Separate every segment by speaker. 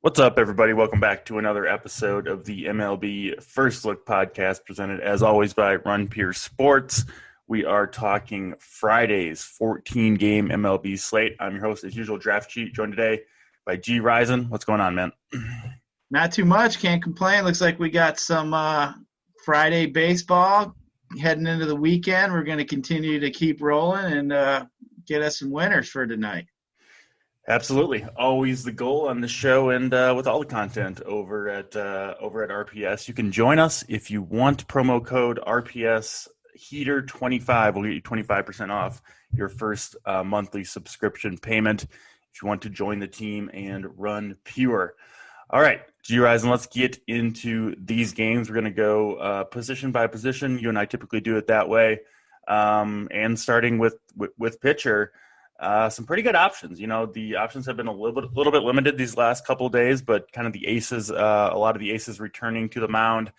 Speaker 1: What's up, everybody? Welcome back to another episode of the MLB First Look podcast, presented as always by Run Pure Sports. We are talking Friday's 14-game MLB slate. I'm your host, as usual, DraftCheat, joined today by G Rizen. What's going on, man?
Speaker 2: Not too much. Can't complain. Looks like we got some Friday baseball heading into the weekend. We're going to continue to keep rolling and get us some winners for tonight.
Speaker 1: Absolutely. Always the goal on the show and with all the content over at RPS. You can join us if you want. Promo code RPS Heater25 will get you 25% off your first monthly subscription payment if you want to join the team and run pure. All right, G Rizen, let's get into these games. We're going to go position by position. You and I typically do it that way. And starting with pitcher. Some pretty good options. You know, the options have been a little bit limited these last couple of days, but kind of the aces, a lot of the aces returning to the mound.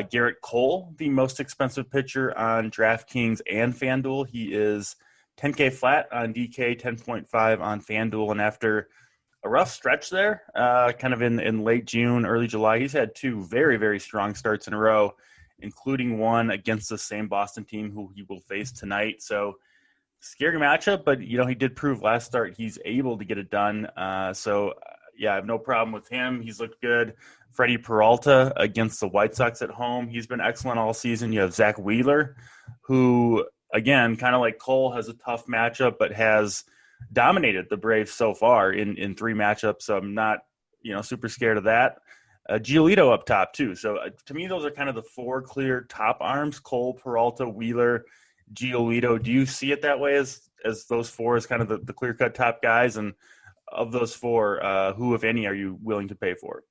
Speaker 1: Garrett Cole, the most expensive pitcher on DraftKings and FanDuel. He is $10K flat on DK, 10.5 on FanDuel, and after a rough stretch there, kind of in late June, early July, he's had two very, very strong starts in a row, including one against the same Boston team who he will face tonight. So scary matchup, but, you know, he did prove last start he's able to get it done. So, I have no problem with him. He's looked good. Freddie Peralta against the White Sox at home. He's been excellent all season. You have Zach Wheeler, who, again, kind of like Cole, has a tough matchup, but has dominated the Braves so far in three matchups. So I'm not, super scared of that. Giolito up top, too. So to me, those are kind of the four clear top arms: Cole, Peralta, Wheeler, Giolito. Do you see it that way as those four as kind of the clear-cut top guys? And of those four, who, if any, are you willing to pay for?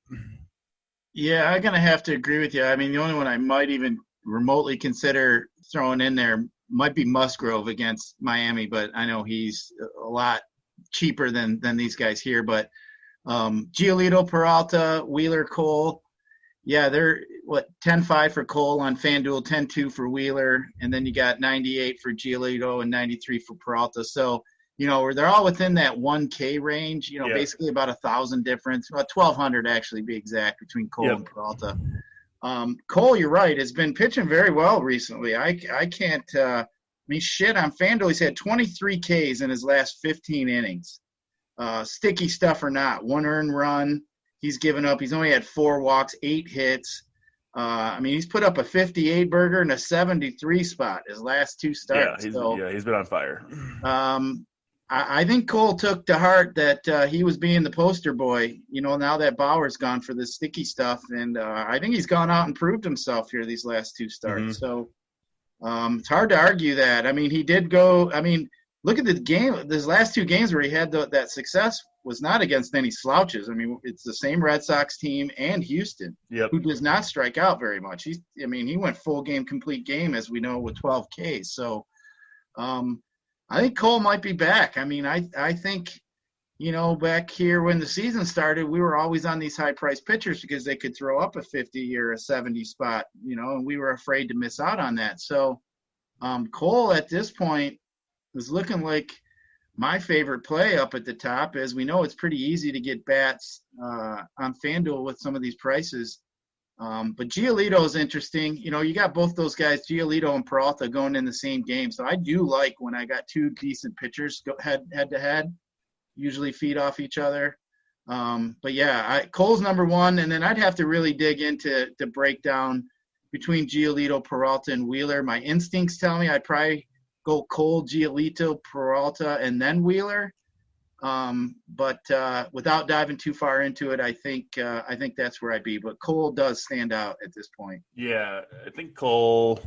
Speaker 2: Yeah, I'm going to have to agree with you. I mean, the only one I might even remotely consider throwing in there might be Musgrove against Miami, but I know he's a lot cheaper than these guys here. But Giolito, Peralta, Wheeler, Cole, yeah, they're 10-5 for Cole on FanDuel, 10-2 for Wheeler, and then you got 98 for Giolito and 93 for Peralta. So, they're all within that 1K range, basically about 1,000 difference, about 1,200 actually be exact between Cole and Peralta. Cole, you're right, has been pitching very well recently. I can't on FanDuel, he's had 23 Ks in his last 15 innings. Sticky stuff or not, one earned run. He's given up. He's only had 4 walks, 8 hits. He's put up a 58 burger and a 73 spot his last 2 starts.
Speaker 1: He's been on fire.
Speaker 2: I think Cole took to heart that he was being the poster boy, now that Bauer's gone for this sticky stuff. And I think he's gone out and proved himself here these last 2 starts. Mm-hmm. So it's hard to argue that. He did go – look at the game. These last 2 games where he had that success was not against any slouches. It's the same Red Sox team and Houston, who does not strike out very much. He went full game, complete game, as we know, with 12 Ks. So I think Cole might be back. I think, back here when the season started, we were always on these high-priced pitchers because they could throw up a 50 or a 70 spot, and we were afraid to miss out on that. So Cole at this point is looking like my favorite play up at the top. As we know, it's pretty easy to get bats on FanDuel with some of these prices. But Giolito is interesting. You got both those guys, Giolito and Peralta, going in the same game. So I do like when I got 2 decent pitchers go head-to-head, usually feed off each other. Cole's number 1, and then I'd have to really dig into the breakdown between Giolito, Peralta, and Wheeler. My instincts tell me I'd probably go Cole, Giolito, Peralta, and then Wheeler. But without diving too far into it, I think that's where I'd be. But Cole does stand out at this point.
Speaker 1: Yeah, I think Cole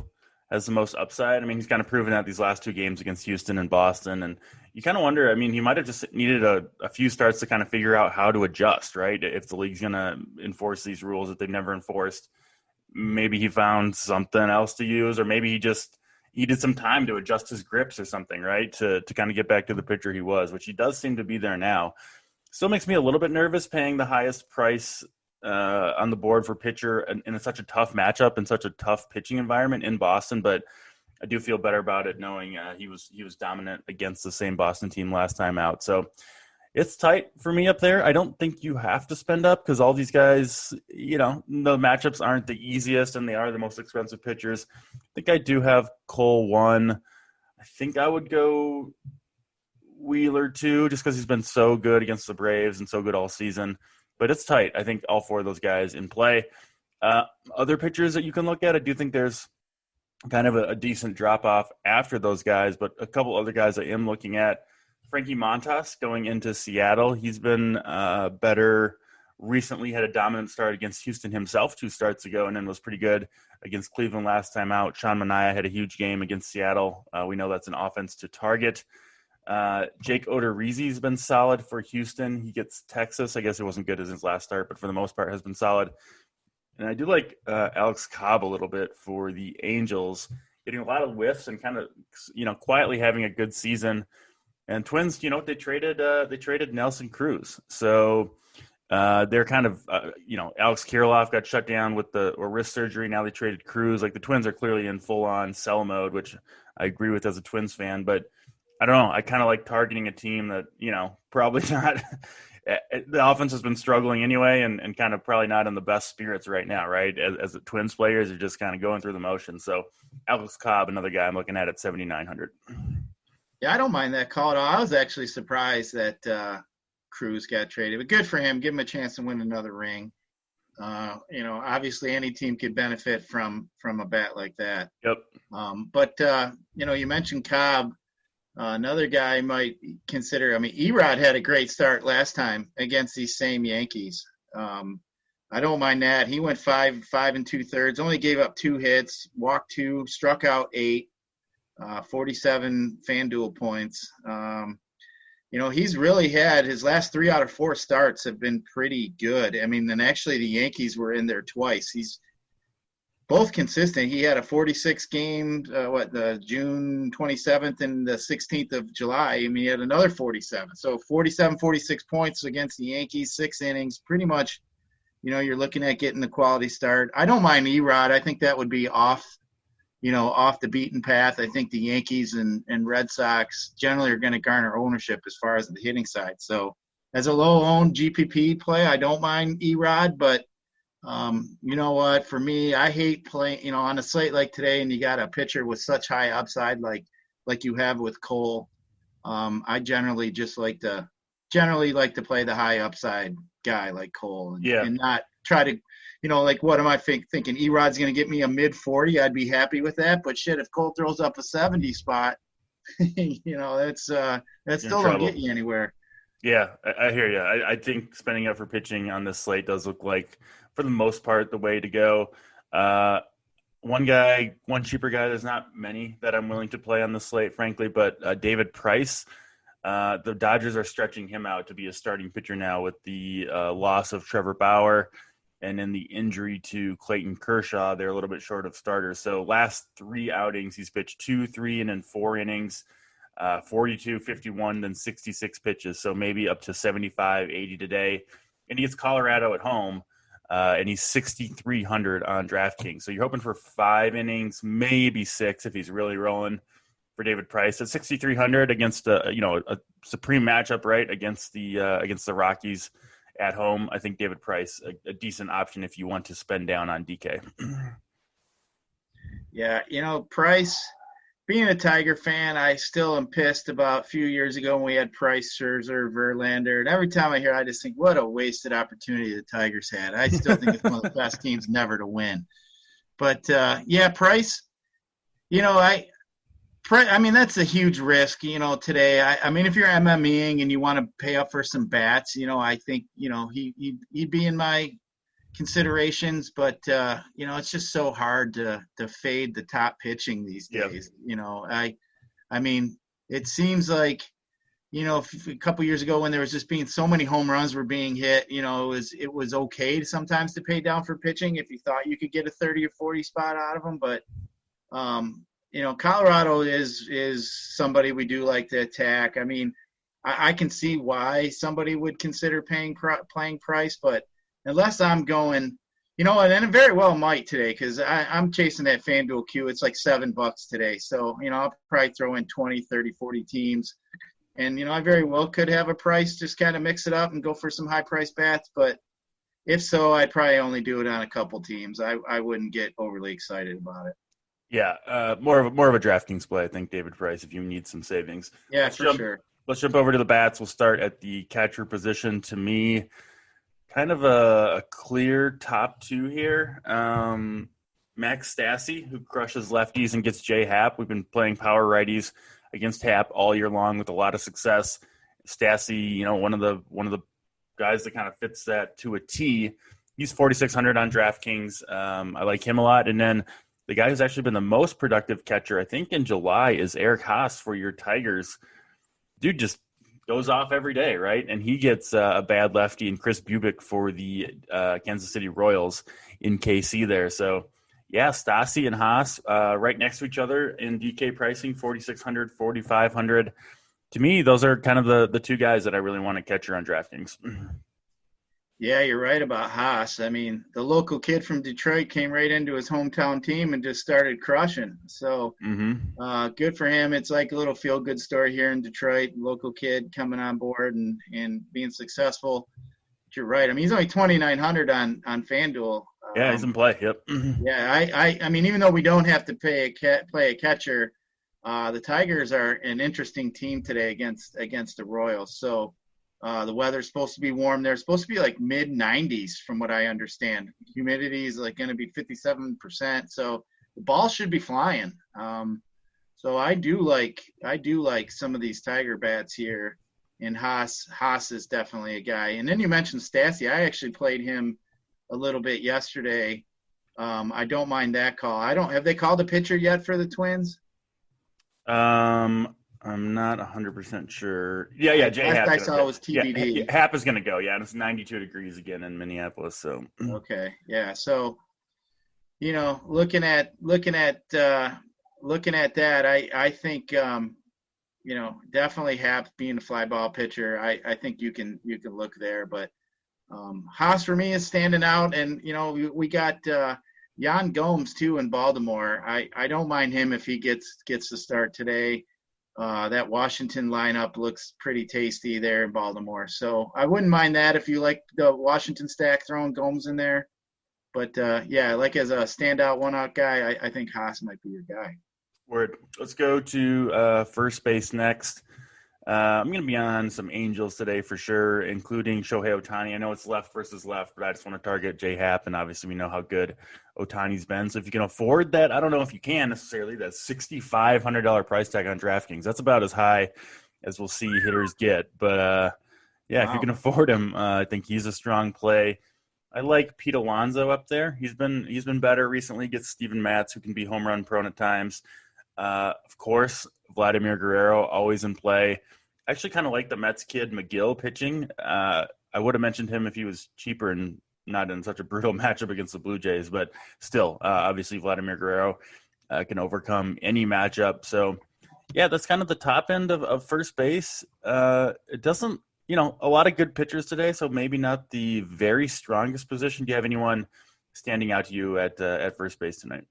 Speaker 1: has the most upside. He's kind of proven that these last 2 games against Houston and Boston. And you kind of wonder, he might have just needed a few starts to kind of figure out how to adjust, right? If the league's going to enforce these rules that they've never enforced, maybe he found something else to use, or maybe he needed some time to adjust his grips or something, right, to kind of get back to the pitcher he was, which he does seem to be there now. Still makes me a little bit nervous paying the highest price on the board for pitcher in such a tough matchup and such a tough pitching environment in Boston, but I do feel better about it knowing he was dominant against the same Boston team last time out. So It's tight for me up there. I don't think you have to spend up because all these guys, the matchups aren't the easiest and they are the most expensive pitchers. I think I do have Cole 1. I think I would go Wheeler 2 just because he's been so good against the Braves and so good all season. But it's tight. I think all 4 of those guys in play. Other pitchers that you can look at, I do think there's kind of a decent drop-off after those guys, but a couple other guys I am looking at. Frankie Montas going into Seattle. He's been better recently, had a dominant start against Houston himself 2 starts ago, and then was pretty good against Cleveland last time out. Sean Manaea had a huge game against Seattle. We know that's an offense to target. Jake Odorizzi's been solid for Houston. He gets Texas. I guess it wasn't good as his last start, but for the most part has been solid. And I do like Alex Cobb a little bit for the Angels, getting a lot of whiffs and kind of, quietly having a good season. And Twins, they traded Nelson Cruz. So they're kind of, Alex Kirilloff got shut down with wrist surgery. Now they traded Cruz. Like the Twins are clearly in full on sell mode, which I agree with as a Twins fan, but I don't know. I kind of like targeting a team that, probably not the offense has been struggling anyway and kind of probably not in the best spirits right now, right? As the Twins players are just kind of going through the motions. So Alex Cobb, another guy I'm looking at 7,900.
Speaker 2: Yeah, I don't mind that call at all. I was actually surprised that Cruz got traded, but good for him. Give him a chance to win another ring. Obviously any team could benefit from a bat like that.
Speaker 1: Yep.
Speaker 2: But you mentioned Cobb. Another guy might consider. Erod had a great start last time against these same Yankees. I don't mind that. He went 5 2/3, only gave up 2 hits, walked 2, struck out 8, 47 FanDuel points. He's really had his last 3 out of 4 starts have been pretty good. Then actually the Yankees were in there twice. He's both consistent. He had a 46 game, the June 27th and the 16th of July. He had another 47. So 47, 46 points against the Yankees, 6 innings. Pretty much, you're looking at getting the quality start. I don't mind Erod. I think that would be off the beaten path. I think the Yankees and Red Sox generally are going to garner ownership as far as the hitting side. So as a low-owned GPP play, I don't mind Erod, but you know what? For me, I hate playing, on a slate like today, and you got a pitcher with such high upside, like you have with Cole. I generally like to play the high upside guy like Cole, and not try to, what am I thinking? Erod's going to get me a mid 40. I'd be happy with that. But shit, if Cole throws up a 70 spot, that's still don't get you anywhere.
Speaker 1: Yeah, I hear you. I think spending up for pitching on this slate does look like, for the most part, the way to go. One cheaper guy, there's not many that I'm willing to play on the slate, frankly, but David Price, the Dodgers are stretching him out to be a starting pitcher now with the loss of Trevor Bauer and then the injury to Clayton Kershaw. They're a little bit short of starters. So last 3 outings, he's pitched 2, 3, and then 4 innings. 42, 51, then 66 pitches. So maybe up to 75, 80 today. And he gets Colorado at home, and he's 6,300 on DraftKings. So you're hoping for 5 innings, maybe 6 if he's really rolling for David Price. At 6,300 against a supreme matchup, right, against the Rockies at home. I think David Price, a decent option if you want to spend down on DK.
Speaker 2: Yeah, Price – being a Tiger fan, I still am pissed about a few years ago when we had Price, Scherzer, Verlander. And every time I hear it, I just think, what a wasted opportunity the Tigers had. I still think it's one of the best teams never to win. But, Price, that's a huge risk, today. If you're MMEing and you want to pay up for some bats, I think, he'd be in my considerations, but it's just so hard to fade the top pitching these days. Yep. It seems like a couple years ago when there was just being so many home runs were being hit, it was okay sometimes to pay down for pitching if you thought you could get a 30 or 40 spot out of them. But Colorado is somebody we do like to attack. I can see why somebody would consider playing Price, but unless I'm going, and it very well might today because I'm chasing that FanDuel queue. It's like $7 today. So, I'll probably throw in 20, 30, 40 teams. And, I very well could have a price, just kind of mix it up and go for some high price bats. But if so, I'd probably only do it on a couple teams. I wouldn't get overly excited about it.
Speaker 1: Yeah, more of a DraftKings play, I think, David Price, if you need some savings.
Speaker 2: Yeah, for sure.
Speaker 1: Let's jump over to the bats. We'll start at the catcher position. To me, kind of a clear top two here. Max Stassi, who crushes lefties and gets J Happ. We've been playing power righties against Happ all year long with a lot of success. Stassi, one of the guys that kind of fits that to a T. He's 4,600 on DraftKings. I like him a lot. And then the guy who's actually been the most productive catcher, I think, in July is Eric Haas for your Tigers. Dude just goes off every day, right? And he gets a bad lefty and Chris Bubic for the Kansas City Royals in KC there. So, yeah, Stassi and Haas right next to each other in DK pricing, 4,600, 4,500. To me, those are kind of the two guys that I really want to catcher on DraftKings.
Speaker 2: Yeah, you're right about Haas. I mean, the local kid from Detroit came right into his hometown team and just started crushing. So good for him. It's like a little feel-good story here in Detroit. Local kid coming on board and being successful. But you're right. I mean, he's only 2,900 on FanDuel.
Speaker 1: Yeah, he's in play. Yep.
Speaker 2: Yeah, I mean, even though we don't have to play a catcher, the Tigers are an interesting team today against the Royals. So the weather's supposed to be warm. They're supposed to be like mid-90s from what I understand. Humidity is like going to be 57%. So the ball should be flying. So I do like some of these Tiger bats here. And Haas is definitely a guy. And then you mentioned Stassi. I actually played him a little bit yesterday. I don't mind that call. Have they called a pitcher yet for the Twins?
Speaker 1: I'm not 100% sure. Yeah, Jay Happ.
Speaker 2: I saw it was TBD.
Speaker 1: Yeah, Happ is going to go. Yeah, and it's 92 degrees again in Minneapolis. So
Speaker 2: okay, yeah. So looking at that, I think definitely Happ being a fly ball pitcher. I think you can look there, but Haas for me is standing out, and we got Yan Gomes too in Baltimore. I don't mind him if he gets the start today. That Washington lineup looks pretty tasty there in Baltimore. So I wouldn't mind that if you like the Washington stack, throwing Gomes in there. But, like as a standout one-out guy, I think Haas might be your guy.
Speaker 1: Word. Let's go to first base next. I'm going to be on some Angels today for sure, including Shohei Ohtani. I know it's left versus left, but I just want to target J Happ, and obviously we know how good Ohtani's been. So if you can afford that, I don't know if you can necessarily, that $6,500 price tag on DraftKings. That's about as high as we'll see hitters get. But, wow. If you can afford him, I think he's a strong play. I like Pete Alonso up there. He's been better recently. Gets Steven Matz, who can be home run prone at times. Of course, Vladimir Guerrero, always in play. I actually kind of like the Mets kid McGill pitching. I would have mentioned him if he was cheaper and not in such a brutal matchup against the Blue Jays, but still, obviously Vladimir Guerrero can overcome any matchup. So, yeah, that's kind of the top end of first base. It doesn't, a lot of good pitchers today, so maybe not the very strongest position. Do you have anyone standing out to you at first base tonight?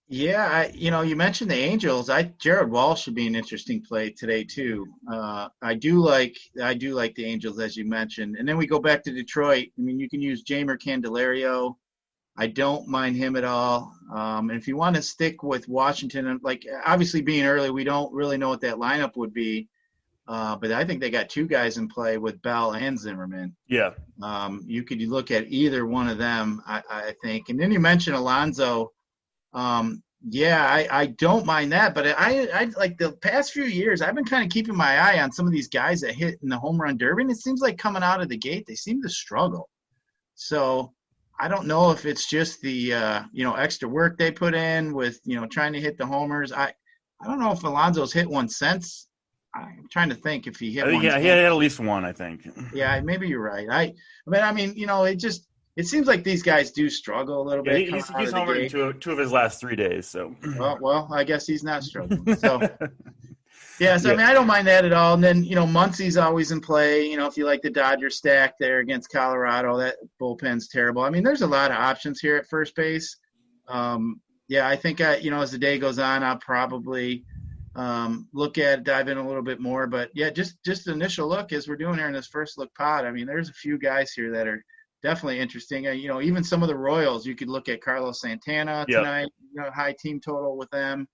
Speaker 2: Yeah, you mentioned the Angels. Jared Walsh should be an interesting play today too. I do like the Angels, as you mentioned. And then we go back to Detroit. I mean, you can use Jeimer Candelario. I don't mind him at all. And if you want to stick with Washington, like obviously being early, we don't really know what that lineup would be. But I think they got two guys in play with Bell and Zimmerman.
Speaker 1: Yeah.
Speaker 2: You could look at either one of them, I think. And then you mentioned Alonso. I don't mind that, but I like the past few years, I've been kind of keeping my eye on some of these guys that hit in the home run derby, and it seems like coming out of the gate, they seem to struggle. So I don't know if it's just the, extra work they put in with, trying to hit the homers. I don't know if Alonso's hit one since. I'm trying to think if he hit one.
Speaker 1: Yeah, he had at least one, I think.
Speaker 2: Yeah, maybe you're right. It seems like these guys do struggle a little bit.
Speaker 1: He's homered two of his last 3 days. So
Speaker 2: well, I guess he's not struggling. So I mean, I don't mind that at all. And then Muncie's always in play. If you like the Dodgers stack there against Colorado, that bullpen's terrible. I mean, there's a lot of options here at first base. I think as the day goes on, I'll probably dive in a little bit more. But yeah, just initial look as we're doing here in this first look pod. I mean, there's a few guys here that are definitely interesting. Even some of the Royals, you could look at Carlos Santana tonight. High team total with them.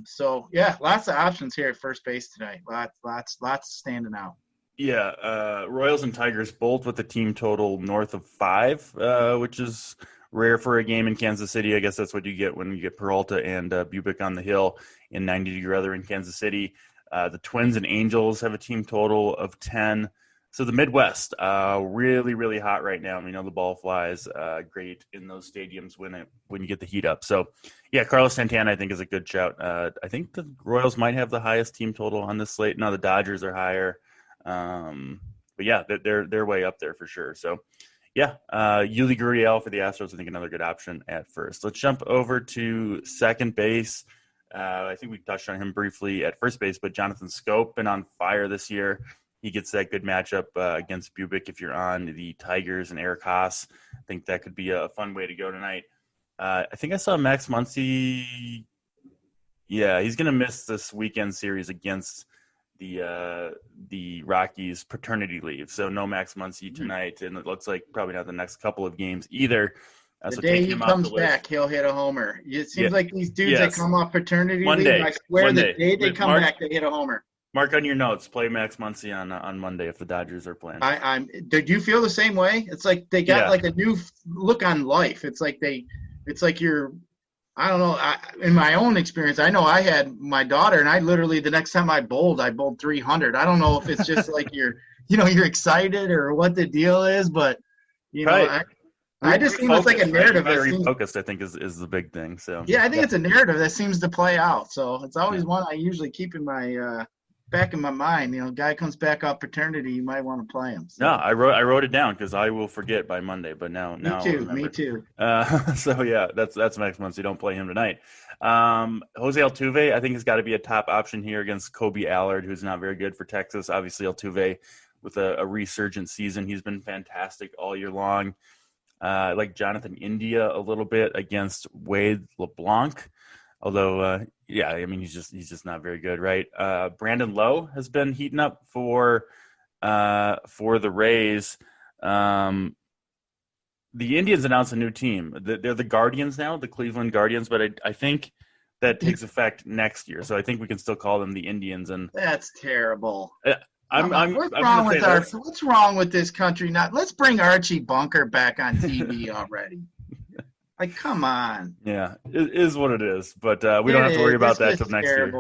Speaker 2: So yeah, lots of options here at first base tonight. Lots standing out.
Speaker 1: Yeah, Royals and Tigers both with the team total north of 5, which is rare for a game in Kansas City. I guess that's what you get when you get Peralta and Bubic on the hill in 90-degree weather in Kansas City. The Twins and Angels have a team total of 10. So the Midwest, really, really hot right now. We know the ball flies great in those stadiums when you get the heat up. So, yeah, Carlos Santana I think is a good shout. I think the Royals might have the highest team total on this slate. Now the Dodgers are higher. But yeah, they're way up there for sure. So yeah, Yuli Gurriel for the Astros, I think another good option at first. Let's jump over to second base. I think we touched on him briefly at first base, but Jonathan Scope been on fire this year. He gets that good matchup against Bubic if you're on the Tigers and Eric Haas. I think that could be a fun way to go tonight. I think I saw Max Muncy. Yeah, he's going to miss this weekend series against the Rockies paternity leave. So no Max Muncy tonight, and it looks like probably not the next couple of games either.
Speaker 2: The day he comes back, he'll hit a homer. It seems like these dudes that come off paternity leave, I swear the day they come back, they hit a homer.
Speaker 1: Mark on your notes, play Max Muncy on Monday if the Dodgers are playing.
Speaker 2: Did you feel the same way? It's like they got like a new look on life. It's like you're, I don't know. In my own experience, I know I had my daughter, and I literally the next time I bowled 300. I don't know if it's just like you're excited or what the deal is, but I just think it's like a narrative.
Speaker 1: Right? Very focused, I think, is the big thing. So
Speaker 2: yeah, I think it's a narrative that seems to play out. So it's always one I usually keep in my back in my mind. Guy comes back off paternity, you might want to play him. So.
Speaker 1: No, I wrote it down because I will forget by Monday. But now
Speaker 2: me too.
Speaker 1: So yeah, that's Max Muncy. Don't play him tonight. Jose Altuve, I think, has got to be a top option here against Kobe Allard, who's not very good for Texas. Obviously, Altuve with a resurgent season, he's been fantastic all year long. I like Jonathan India a little bit against Wade LeBlanc. Although, he's just not very good, right? Brandon Lowe has been heating up for the Rays. The Indians announced a new team. They're the Guardians now, the Cleveland Guardians, but I think that takes effect next year. So I think we can still call them the Indians. And
Speaker 2: that's terrible.
Speaker 1: What's
Speaker 2: wrong with this country? Let's bring Archie Bunker back on TV already. Like, come on.
Speaker 1: Yeah, it is what it is. But we don't have to worry about that till next year.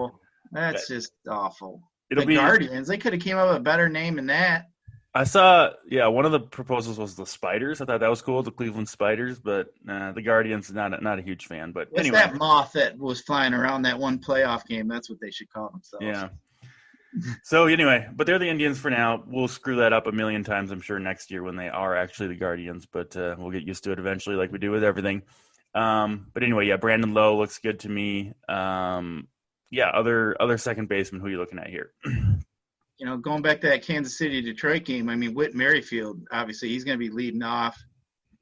Speaker 2: That's just awful. Guardians. They could have came up with a better name than that.
Speaker 1: I saw, one of the proposals was the Spiders. I thought that was cool, the Cleveland Spiders. But the Guardians, not a huge fan. But anyway.
Speaker 2: That moth that was flying around that one playoff game? That's what they should call themselves.
Speaker 1: Yeah. So anyway, but they're the Indians for now. We'll screw that up a million times, I'm sure, next year when they are actually the Guardians. But we'll get used to it eventually, like we do with everything. But anyway, Brandon Lowe looks good to me. Other second baseman, who are you looking at here?
Speaker 2: Going back to that Kansas City-Detroit game, Whit Merrifield, obviously, he's going to be leading off.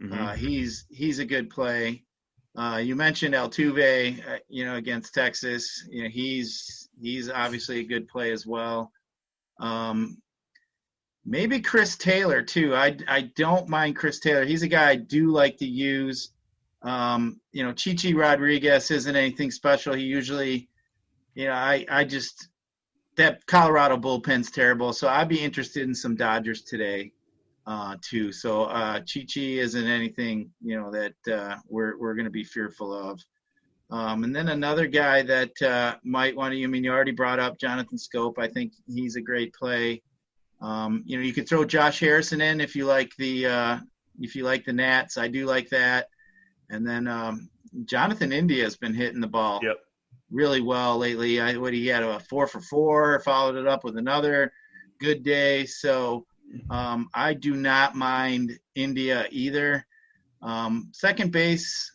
Speaker 2: Mm-hmm. He's a good play. You mentioned Altuve, against Texas. He's obviously a good play as well. Maybe Chris Taylor too. I don't mind Chris Taylor. He's a guy I do like to use. Chichi Rodriguez isn't anything special. He usually, that Colorado bullpen's terrible. So I'd be interested in some Dodgers today. Too. So Chichi isn't anything, that we're going to be fearful of. And then another guy that might want to, you already brought up Jonathan Scope. I think he's a great play. You could throw Josh Harrison in if you like the Nats. I do like that. And then Jonathan India has been hitting the ball really well lately. He had a 4 for 4, followed it up with another good day. So I do not mind India either. Second base,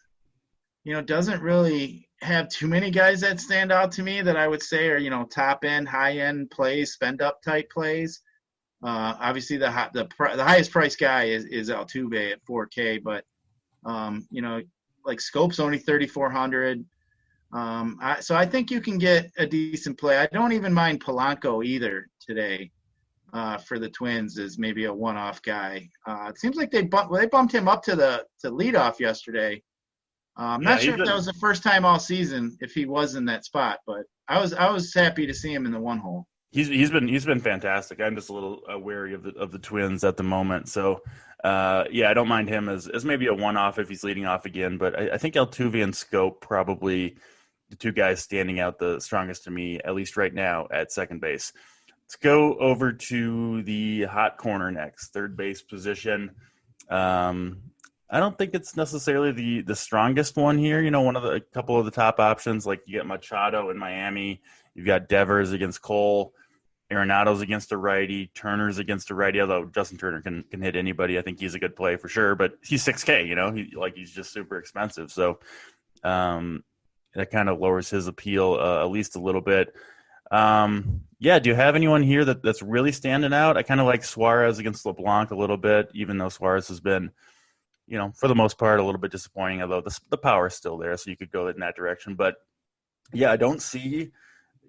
Speaker 2: doesn't really have too many guys that stand out to me that I would say are, top end, high end plays, spend up type plays. Obviously the highest price guy is Altuve at 4K, but like Scope's only 3,400. So I think you can get a decent play. I don't even mind Polanco either today for the Twins as maybe a one-off guy. It seems like they bumped him up to leadoff yesterday. I'm
Speaker 1: Yeah,
Speaker 2: not
Speaker 1: he's
Speaker 2: sure if that
Speaker 1: been
Speaker 2: was the first time all season if he was in that spot, but I was happy to see him in the one hole.
Speaker 1: he's been fantastic. I'm just a little wary of the Twins at the moment. So yeah, I don't mind him as maybe a one off if he's leading off again. But I think Altuve and Scope probably the two guys standing out the strongest to me, at least right now at second base. Let's go over to the hot corner next, third base position. Um, I don't think it's necessarily the strongest one here. One of a couple of the top options, like you get Machado in Miami, you've got Devers against Cole, Arenado's against a righty, Turner's against a righty. Although Justin Turner can hit anybody, I think he's a good play for sure. But he's 6K, he's just super expensive, so that kind of lowers his appeal at least a little bit. Yeah, do you have anyone here that's really standing out? I kind of like Suarez against LeBlanc a little bit, even though Suarez has been, for the most part, a little bit disappointing, although the power is still there, so you could go in that direction. But yeah, I don't see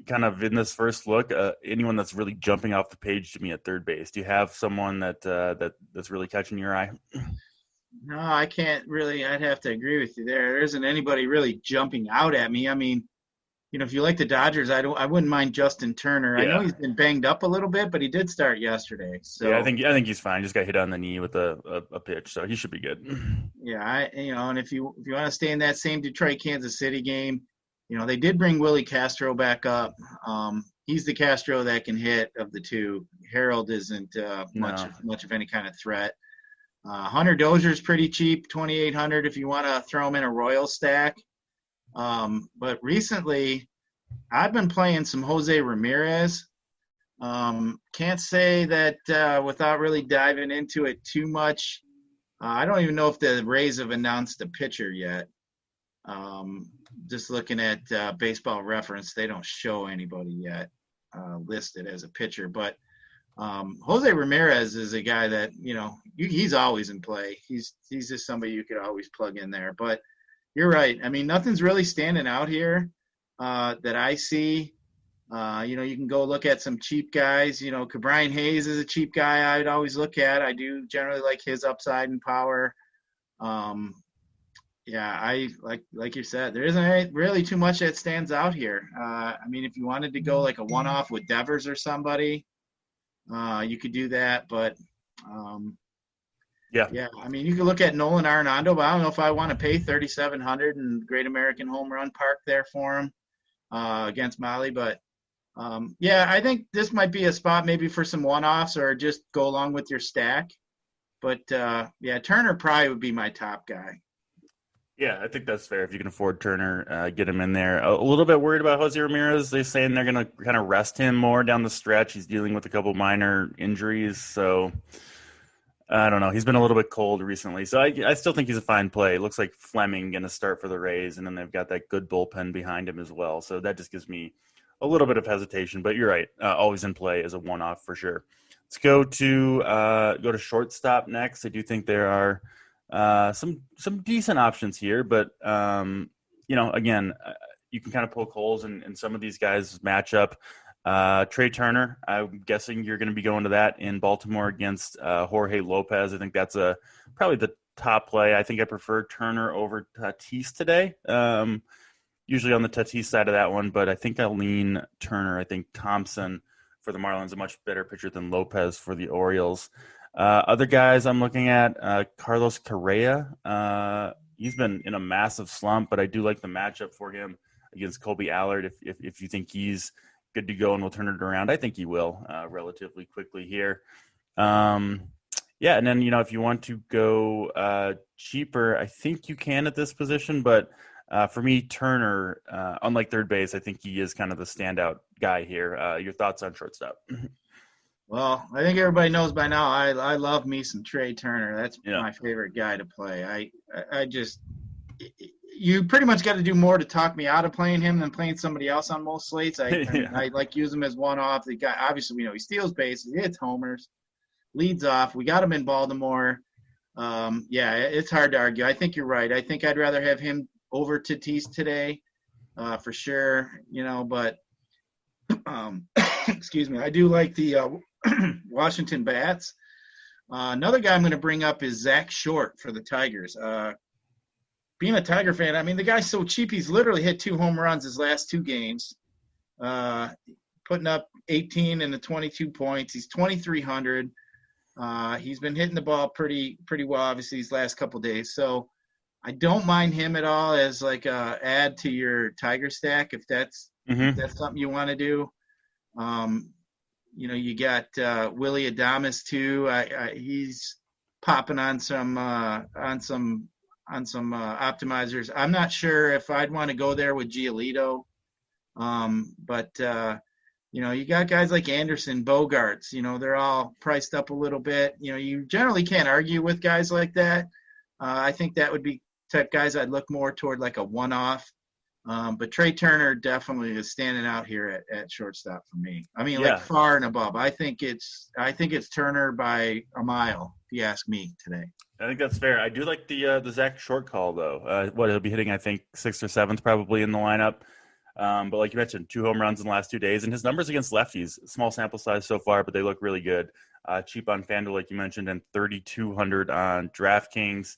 Speaker 1: kind of in this first look anyone that's really jumping off the page to me at third base. Do you have someone that's really catching your eye?
Speaker 2: No, I can't really. I'd have to agree with you there. There isn't anybody really jumping out at me. I mean, if you like the Dodgers, I wouldn't mind Justin Turner. I know
Speaker 1: Yeah.
Speaker 2: he's been banged up a little bit, but he did start yesterday.
Speaker 1: Yeah, I
Speaker 2: So
Speaker 1: think he's fine. Just got hit on the knee with a pitch, so he should be good.
Speaker 2: yeah, and if you want to stay in that same Detroit Kansas City game, they did bring Willie Castro back up. He's the Castro that can hit of the two. Harold isn't much
Speaker 1: No.
Speaker 2: of any kind of threat. Hunter Dozier's pretty cheap, 2,800 if you want to throw him in a Royal stack. But recently, I've been playing some Jose Ramirez. Can't say that without really diving into it too much. I don't even know if the Rays have announced a pitcher yet. Just looking at Baseball Reference, they don't show anybody yet listed as a pitcher. But Jose Ramirez is a guy that he's always in play. He's just somebody you could always plug in there. But you're right. I mean, nothing's really standing out here that I see. You can go look at some cheap guys. Brian Hayes is a cheap guy I'd always look at. I do generally like his upside and power. Yeah, I like you said, there isn't really too much that stands out here. I mean, if you wanted to go like a one-off with Devers or somebody, you could do that. But
Speaker 1: Yeah.
Speaker 2: yeah, I mean, you could look at Nolan Arenado, but I don't know if I want to pay 3,700 in Great American Home Run Park there for him against Molly. But yeah, I think this might be a spot maybe for some one-offs or just go along with your stack. But yeah, Turner probably would be my top guy.
Speaker 1: Yeah, I think that's fair. If you can afford Turner, get him in there. A little bit worried about Jose Ramirez. They're saying they're going to kind of rest him more down the stretch. He's dealing with a couple minor injuries, so I don't know. He's been a little bit cold recently, so I still think he's a fine play. It looks like Fleming going to start for the Rays, and then they've got that good bullpen behind him as well. So that just gives me a little bit of hesitation. But you're right, always in play as a one-off for sure. Let's go to shortstop next. I do think there are some decent options here, but again, you can kind of poke holes in some of these guys' matchup. Trey Turner, I'm guessing you're going to be going to that in Baltimore against Jorge Lopez. I think that's probably the top play. I think I prefer Turner over Tatis today. Usually on the Tatis side of that one, but I think I'll lean Turner. I think Thompson for the Marlins a much better pitcher than Lopez for the Orioles. Other guys I'm looking at, Carlos Correa. He's been in a massive slump, but I do like the matchup for him against Colby Allard. If you think he's good to go and we'll turn it around, I think he will relatively quickly here. Yeah, and then if you want to go cheaper, I think you can at this position, but for me, Turner, unlike third base, I think he is kind of the standout guy here. Your thoughts on shortstop?
Speaker 2: Well, I think everybody knows by now I love me some Trey Turner. That's my favorite guy to play. I just you pretty much got to do more to talk me out of playing him than playing somebody else on most slates. I like use him as one-off. The guy, obviously, we know he steals bases, he hits homers, leads off. We got him in Baltimore. Yeah, it's hard to argue. I think you're right. I think I'd rather have him over Tatis today. for sure. But excuse me, I do like the Washington Bats. Another guy I'm going to bring up is Zach Short for the Tigers. Being a Tiger fan, I mean, the guy's so cheap. He's literally hit 2 home runs his last 2 games, putting up 18 and the 22 points. He's 2,300. He's been hitting the ball pretty well, obviously, these last couple days. So I don't mind him at all as like a add to your Tiger stack if that's something you want to do. You got Willie Adames too. He's popping on some optimizers. I'm not sure if I'd want to go there with Giolito, but you got guys like Anderson, Bogarts. They're all priced up a little bit. You generally can't argue with guys like that. I think that would be type guys I'd look more toward like a one-off. But Trey Turner definitely is standing out here at shortstop for me. I mean, like far and above. I think it's Turner by a mile, if you ask me today.
Speaker 1: I think that's fair. I do like the Zach Short call though. He'll be hitting, I think 6th or 7th probably in the lineup. But like you mentioned, 2 home runs in the last 2 days, and his numbers against lefties, small sample size so far, but they look really good. Cheap on FanDuel, like you mentioned, and 3,200 on DraftKings.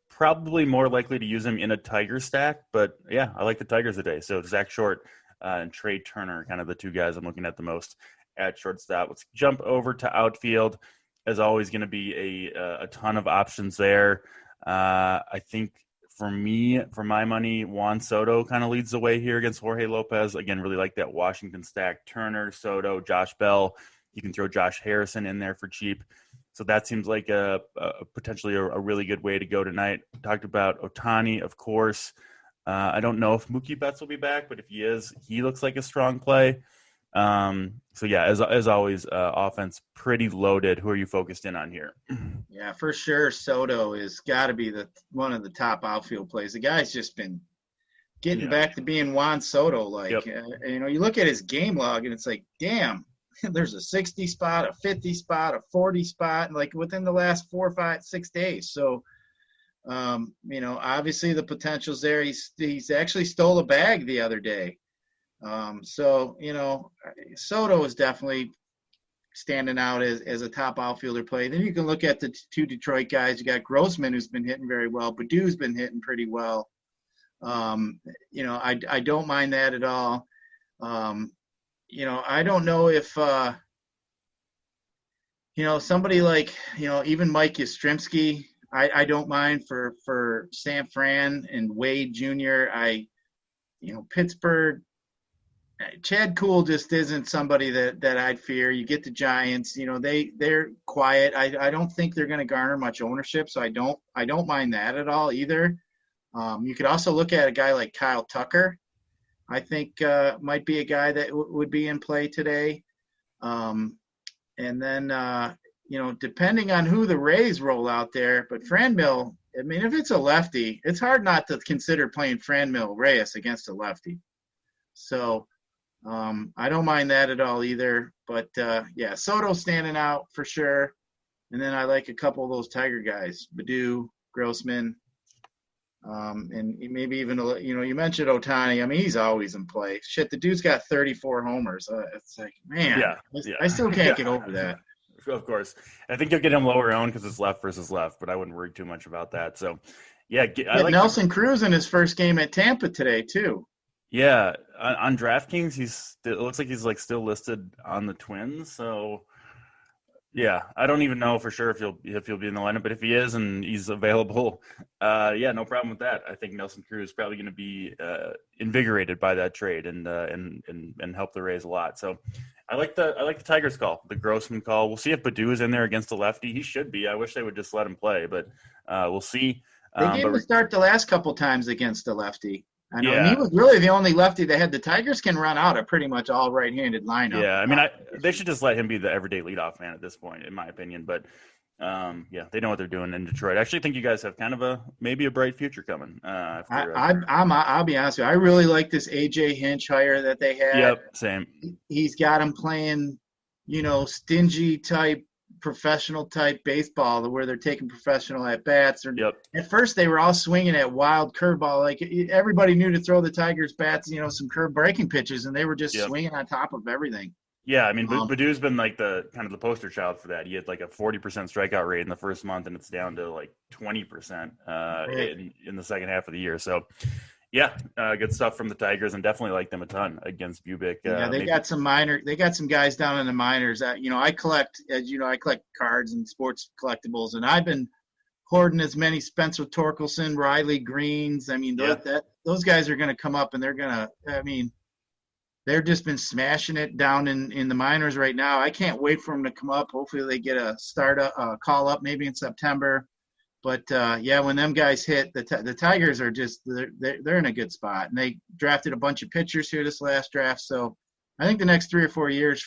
Speaker 1: Probably more likely to use him in a Tiger stack, but yeah, I like the Tigers today. So Zach Short and Trey Turner, kind of the 2 guys I'm looking at the most at shortstop. Let's jump over to outfield. As always, going to be a ton of options there. I think for me, for my money, Juan Soto kind of leads the way here against Jorge Lopez. Again, really like that Washington stack. Turner, Soto, Josh Bell. You can throw Josh Harrison in there for cheap. So that seems like a potentially a really good way to go tonight. Talked about Ohtani, of course. I don't know if Mookie Betts will be back, but if he is, he looks like a strong play. So yeah, as always, offense pretty loaded. Who are you focused in on here?
Speaker 2: Yeah, for sure. Soto is got to be one of the top outfield plays. The guy's just been getting back to being Juan Soto. Like, you look at his game log and it's like, damn. There's a 60 spot, a 50 spot, a 40 spot, like within the last 4, 5, 6 days. So, obviously the potential's there. He's actually stole a bag the other day. Soto is definitely standing out as a top outfielder play. Then you can look at the 2 Detroit guys. You got Grossman, who's been hitting very well. Badu's been hitting pretty well. I don't mind that at all. I don't know if, somebody like, even Mike Yastrzemski, I don't mind for San Fran and Wade Jr. Pittsburgh, Chad Kuhl just isn't somebody that I'd fear. You get the Giants, they're quiet. I don't think they're going to garner much ownership, so I don't mind that at all either. You could also look at a guy like Kyle Tucker. I think might be a guy that would be in play today. And then, depending on who the Rays roll out there, but Franmil, I mean, if it's a lefty, it's hard not to consider playing Franmil Reyes against a lefty. So I don't mind that at all either. But, Soto standing out for sure. And then I like a couple of those Tiger guys, Badu, Grossman, and maybe even, you mentioned Ohtani. I mean, he's always in play. Shit, the dude's got 34 homers. It's like, man, I still can't get over that.
Speaker 1: Of course. I think you'll get him lower owned because it's left versus left, but I wouldn't worry too much about that. So, I like
Speaker 2: Nelson Cruz in his first game at Tampa today, too.
Speaker 1: Yeah, on DraftKings, it looks like he's still listed on the Twins. So, yeah, I don't even know for sure if he'll be in the lineup, but if he is and he's available, no problem with that. I think Nelson Cruz is probably going to be invigorated by that trade and help the Rays a lot. So I like the Tigers call, the Grossman call. We'll see if Badu is in there against a lefty. He should be. I wish they would just let him play, but we'll see.
Speaker 2: They gave him a start the last couple times against the lefty. I know, and he was really the only lefty they had. The Tigers can run out a pretty much all right-handed lineup.
Speaker 1: Yeah, I mean, they should just let him be the everyday leadoff man at this point, in my opinion. But, they know what they're doing in Detroit. I actually think you guys have kind of maybe a bright future coming.
Speaker 2: I'll be honest with you. I really like this A.J. Hinch hire that they had.
Speaker 1: Yep, same.
Speaker 2: He's got him playing, stingy type professional type baseball where they're taking professional at bats.
Speaker 1: Yep.
Speaker 2: At first, they were all swinging at wild curveball. Like everybody knew to throw the Tigers bats, some curve breaking pitches, and they were just swinging on top of everything.
Speaker 1: Yeah, I mean, Badu's been like the poster child for that. He had like a 40% strikeout rate in the first month, and it's down to like 20% in the second half of the year. So, yeah, good stuff from the Tigers, and definitely like them a ton against Bubic.
Speaker 2: They got some guys down in the minors. I collect cards and sports collectibles, and I've been hoarding as many Spencer Torkelson, Riley Greens. I mean, those guys are going to come up, and they've just been smashing it down in the minors right now. I can't wait for them to come up. Hopefully they get a call up maybe in September. But, when them guys hit, the Tigers are just they're in a good spot. And they drafted a bunch of pitchers here this last draft. So I think the next 3 or 4 years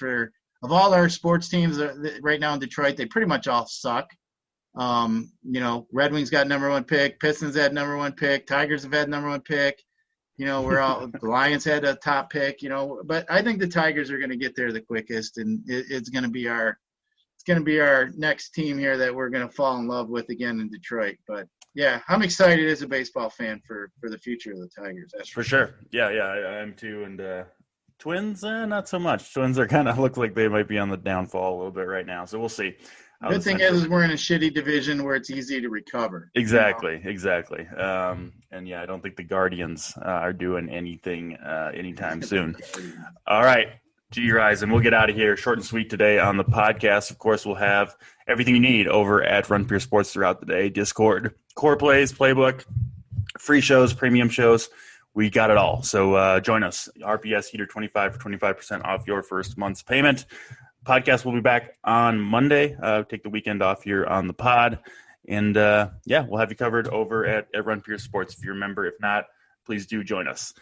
Speaker 2: of all our sports teams right now in Detroit, they pretty much all suck. Red Wings got number 1 pick. Pistons had number 1 pick. Tigers have had number 1 pick. The Lions had a top pick, but I think the Tigers are going to get there the quickest, and it's going to be our next team here that we're going to fall in love with again in Detroit. But yeah, I'm excited as a baseball fan for the future of the Tigers. That's
Speaker 1: for sure. Yeah, I am too. And Twins, not so much. Twins are kind of look like they might be on the downfall a little bit right now. So we'll see.
Speaker 2: Good thing is we're in a shitty division where it's easy to recover.
Speaker 1: Exactly. And I don't think the Guardians are doing anything anytime soon. All right, G Rizen, we'll get out of here. Short and sweet today on the podcast. Of course, we'll have everything you need over at Run Pure Sports throughout the day. Discord, core plays, playbook, free shows, premium shows. We got it all. So join us. RPS Heater 25 for 25% off your first month's payment. Podcast will be back on Monday. Take the weekend off here on the pod. And, we'll have you covered over at Run Pure Sports if you're a member. If not, please do join us.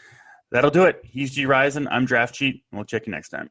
Speaker 1: That'll do it. He's G Rizen. I'm DraftCheat. We'll check you next time.